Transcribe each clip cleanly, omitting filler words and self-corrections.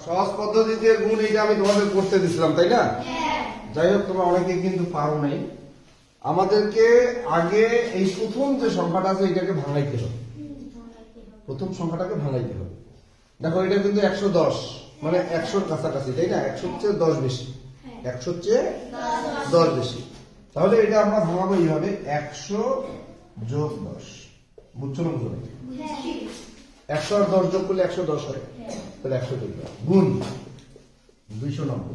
সহজ পদ্ধতিতে গুণ এইটা আমি তোমাদের করতে দিছিলাম, তাই না? যাই হোক, তোমরা অনেকে কিন্তু পারো নাই। আমাদেরকে আগে এই প্রথম যে সংখ্যাটা আছে এটাকে ভাঙাইতে হবে। প্রথম সংখ্যাটাকে ভাঙাইতে হবে। দেখো, এটা কিন্তু 110, মানে 100-র কাছাকাছি, তাই না? 100-র চেয়ে 10 বেশি, 100-র চেয়ে 10 বেশি। তাহলে এটা আমরা ভাঙাবো এইভাবে, 100 যোগ 10। বুঝছো না? বুঝো না? 100 আর 10 যোগ করলে 110 হয়, তাহলে 100 যোগ 10 গুণ 290।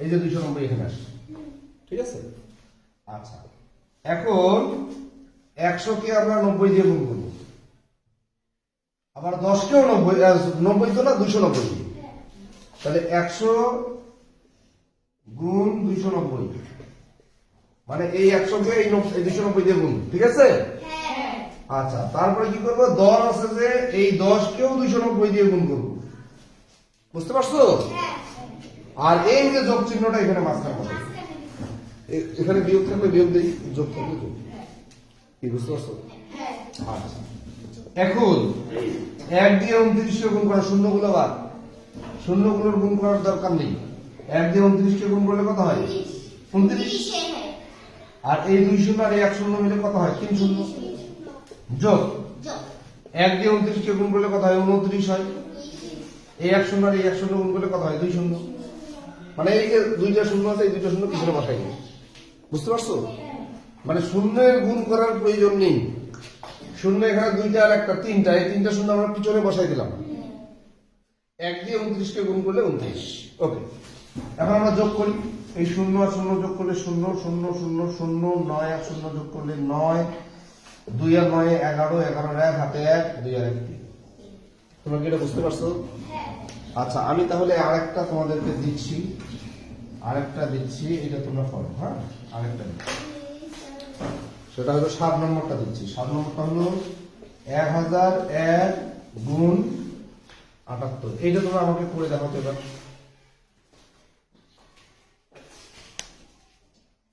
এই যে 290 এখানে আসছে, ঠিক আছে? আচ্ছা, এখন 100 কে আমরা 90 দিয়ে গুণ করবো, আবার 10 কেও 90 তো না, 290 দিয়ে। তাহলে 100 গুণ 290, মানে এই 100 কে এই 290 দিয়ে গুণ, ঠিক আছে? আচ্ছা, তারপরে কি করবো? 10 আছে যে এই 10 কেও 290 দিয়ে গুণ করবো। বুঝতে পারছো? আর এই যে যোগ চিহ্নটা এখানে মাঝখানে হবে, এখানে বিয়োগ থাকলে বিয়োগ দেই, যোগ থাকলে যোগ। কি বুঝতে পারছো? আচ্ছা, এখন 1 দিয়ে 29 কে গুণ করা, শূন্যগুলো বাদ, শূন্যগুলোর গুণ করার দরকার নেই। 1 দিয়ে 29 কে গুণ করলে কত হয়? 29। আর এই 2 শূন্য আর এই 1 শূন্য মিলে কত হয়? 3 শূন্য। যোগ 1 দিয়ে 29 কে গুণ করলে কত হয়? 29 হয়। এই 1 শূন্য আর এই 1 শূন্য গুণ করলে কত হয়? 2 শূন্য। মানে এই যে দুইটা শূন্য আছে, এই দুইটা শূন্য পিছনে বসাই দিই। বুঝতে পারছো? মানে শূন্যের গুণ করার প্রয়োজন নেই। শূন্য এখানে দুইটা আর একটা, তিনটা, এই তিনটা শূন্য আমরা পিছনে বসাই দিলাম। 1 দিয়ে 29 কে গুণ করলে 29। ওকে, এখন আমরা যোগ করি। এই শূন্য আর শূন্য যোগ করলে 0 0 0 0, 9 আর 0 যোগ করলে 9, 2 আর 9 11, 11 আর 1 হাতে 1, 2 আর 1 3। তোমরা কি এটা বুঝতে পারছো? আচ্ছা, আমি তাহলে আরেকটা তোমাদেরকে দিচ্ছি, এটা তোমরা করো। হ্যাঁ, আরেকটা দিচ্ছি, সেটা হলো 7 নম্বরটা দিচ্ছি। 7 নম্বরটা হলো 1001 গুণ 78। এইটা তোমরা আমাকে করে দেখাতে এবার।